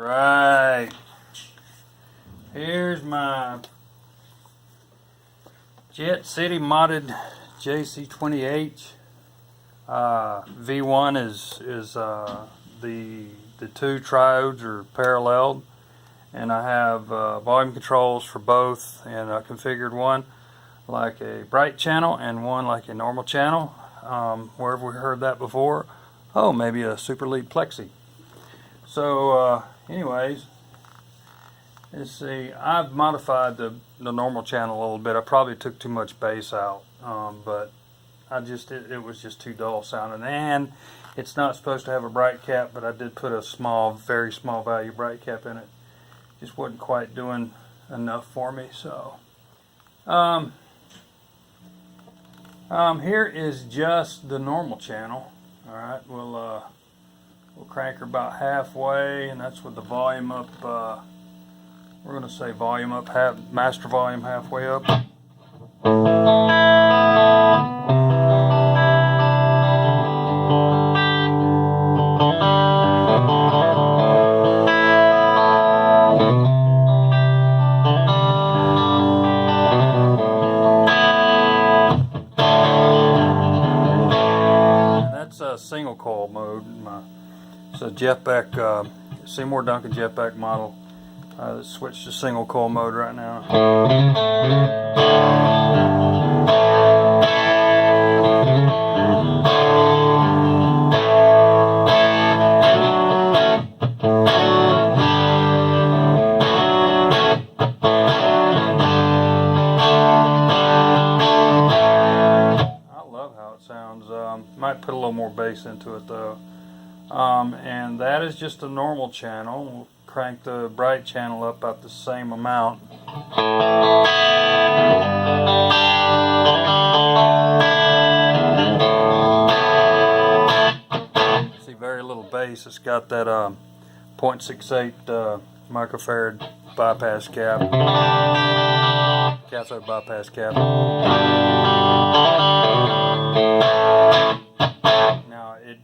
Right, here's my Jet City modded JCA20H. V1 is the two triodes are paralleled, and I have volume controls for both, and I configured one like a bright channel and one like a normal channel. Wherever we heard that before? Oh, maybe a Superlead Plexi. So anyways, let's see, I've modified the normal channel a little bit. I probably took too much bass out, but it was just too dull sounding, and it's not supposed to have a bright cap, but I did put a small, very small value bright cap in it. Just wasn't quite doing enough for me. So here is just the normal channel. Alright, we'll crank her about halfway, and that's with the volume up. We're going to say volume up, master volume halfway up. Single coil mode. It's a jetback, Seymour Duncan jetback model. Switched to single coil mode right now. Might put a little more bass into it though. And that is just a normal channel. We'll crank the bright channel up about the same amount. See, very little bass. It's got that 0.68 microfarad bypass cap, cathode bypass cap.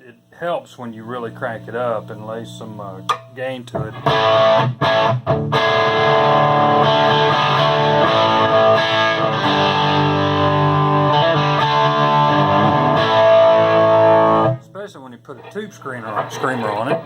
It helps when you really crank it up and lay some gain to it. Especially when you put a tube screamer on it.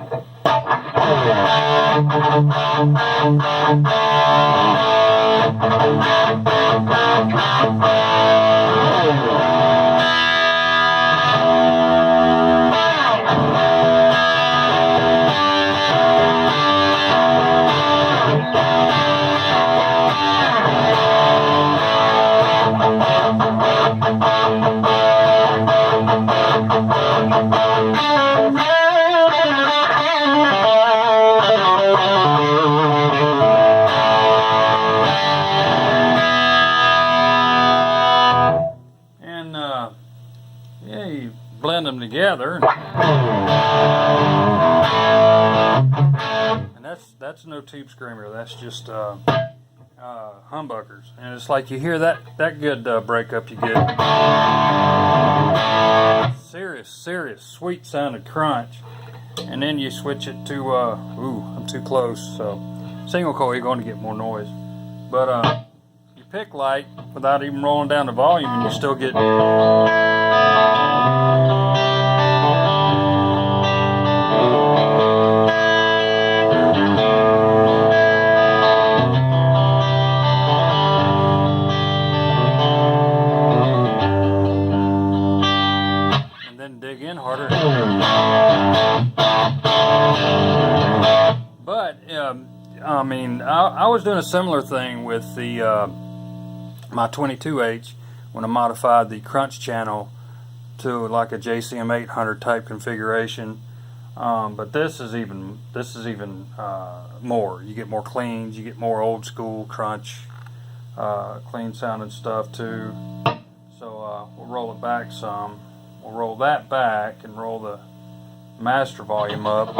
Yeah, you blend them together, and that's no tube screamer. That's just humbuckers, and it's like you hear that good breakup you get. Serious, sweet sounding crunch, and then you switch it to ooh, I'm too close. So single coil, you're going to get more noise, but you pick light without even rolling down the volume, and you still get. Dig in harder. But I mean, I was doing a similar thing with the my 22H when I modified the crunch channel to like a JCM800 type configuration. But this is even more. You get more cleans, you get more old school crunch, clean sounding stuff too. So we'll roll it back some. We'll roll that back and roll the master volume up.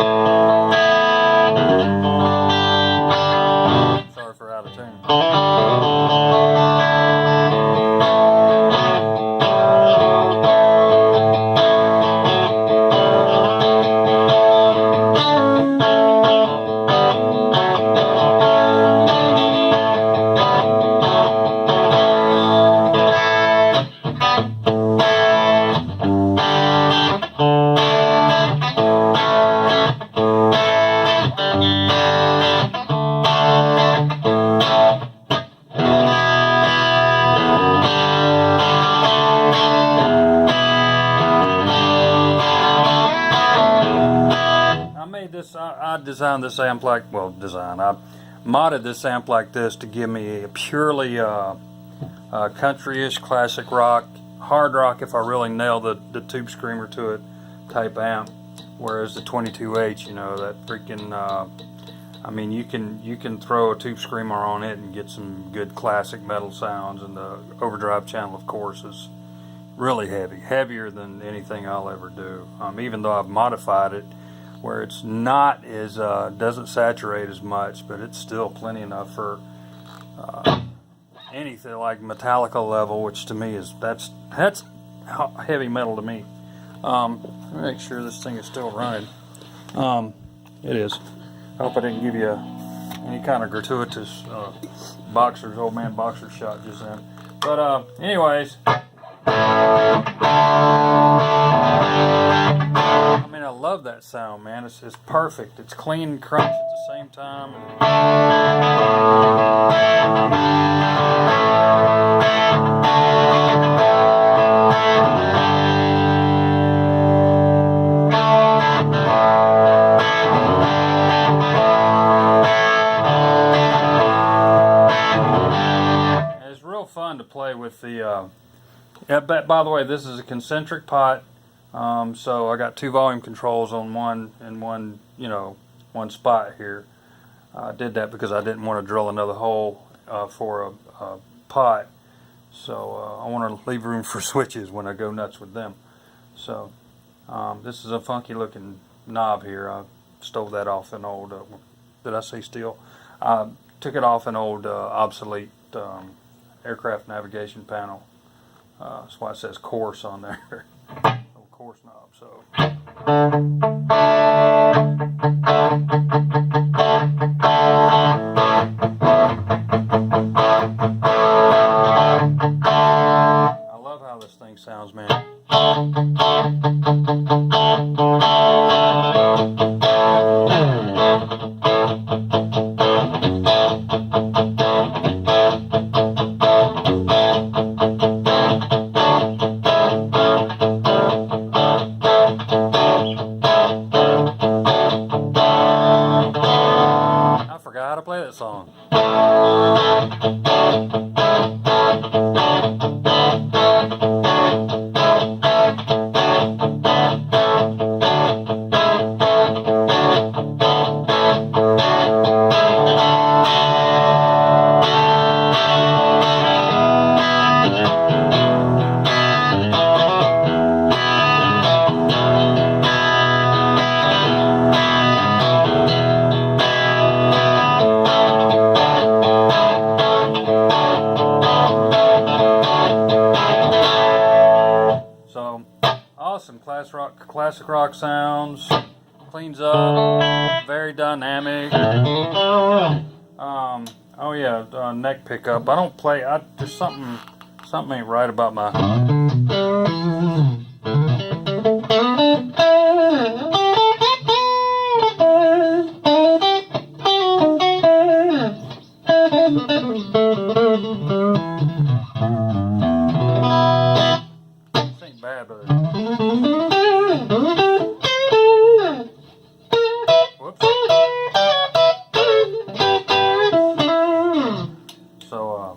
Sorry for out of tune. designed this amp like, well, I modded this amp like this to give me a purely country-ish, classic rock, hard rock if I really nail the tube screamer to it type amp. Whereas the 22H, you know, that freaking, I mean, you can throw a tube screamer on it and get some good classic metal sounds, and the overdrive channel, of course, is really heavy, heavier than anything I'll ever do. Even though I've modified it where it's not as doesn't saturate as much, but it's still plenty enough for anything like Metallica level, which to me is that's heavy metal to me. Let me make sure this thing is still running. It is. I hope I didn't give you any kind of gratuitous old man boxer shot just then. But anyways, I mean, I love that sound, man. It's perfect. It's clean and crunch at the same time. It's real fun to play with the by the way, this is a concentric pot, so I got two volume controls on one spot here. I did that because I didn't want to drill another hole for a pot, so I want to leave room for switches when I go nuts with them. So this is a funky looking knob here. I stole that off an old, did I say steel? Took it off an old obsolete aircraft navigation panel. That's why it says coarse on there. Old coarse knob. So. I love how this thing sounds, man. How to play that song. Awesome classic rock sounds, cleans up, very dynamic. Oh yeah, neck pickup. I don't play. There's something ain't right about my. This ain't bad, but. Whoops. So,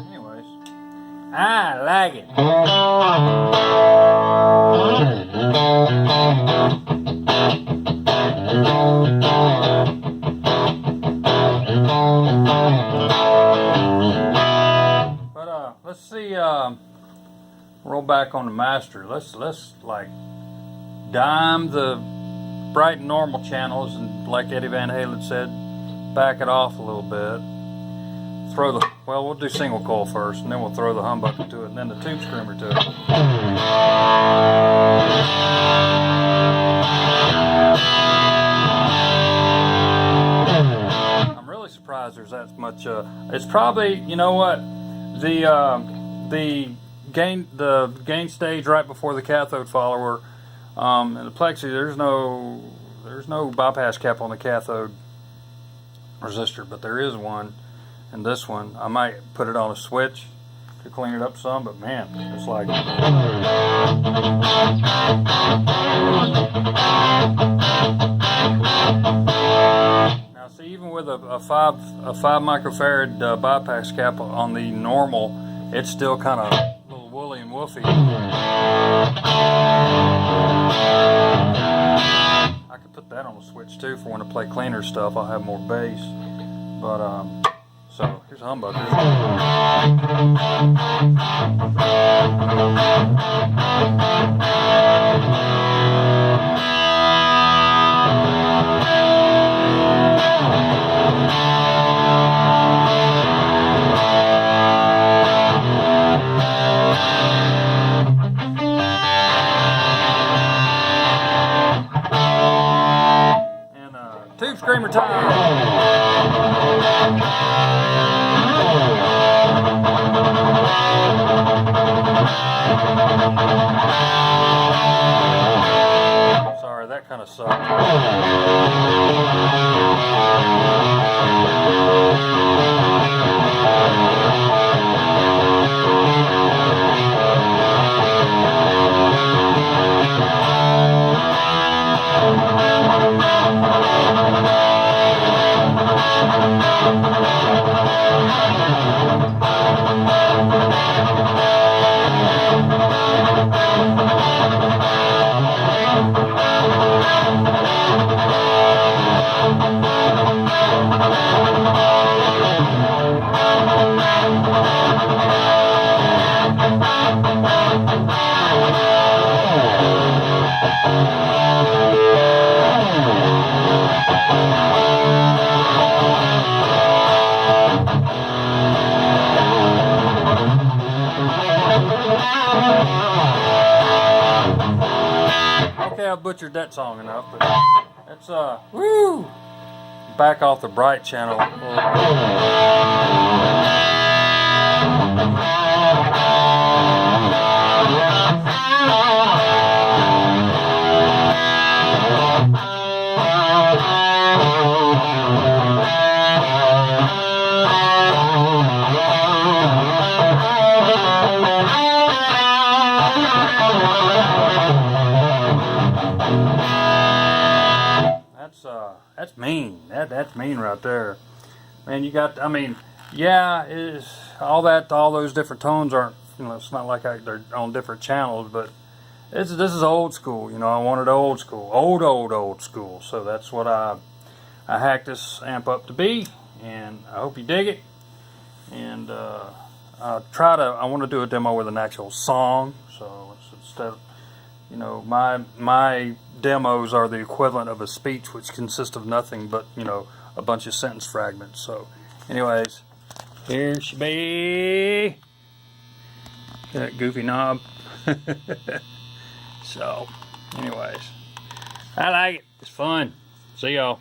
anyways, I like it. But let's see. Roll back on the master. Let's like dime the bright and normal channels, and like Eddie Van Halen said, back it off a little bit. We'll do single coil first, and then we'll throw the humbucker to it, and then the tube screamer to it. I'm really surprised there's that much. It's probably, you know what, the gain stage right before the cathode follower, and the plexi. There's no bypass cap on the cathode resistor, but there is one. And this one, I might put it on a switch to clean it up some, but man, it's like... Now see, even with a 5 microfarad bypass cap on the normal, it's still kind of a little woolly and woofy. I could put that on a switch too for when I play cleaner stuff. I'll have more bass. But so here's humbucker. And tube screamer time. Sorry, that kind of sucked. Okay, I butchered that song enough, but it's woo! Back off the bright channel. That's mean. That's mean right there. Man, you got, I mean, yeah, all those different tones aren't, it's not like they're on different channels, but this is old school. I wanted old school, old school. So that's what I hacked this amp up to be, and I hope you dig it. And I want to do a demo with an actual song. So instead of, my demos are the equivalent of a speech, which consists of nothing but, a bunch of sentence fragments. So, anyways, here she be. That goofy knob. So, anyways, I like it. It's fun. See y'all.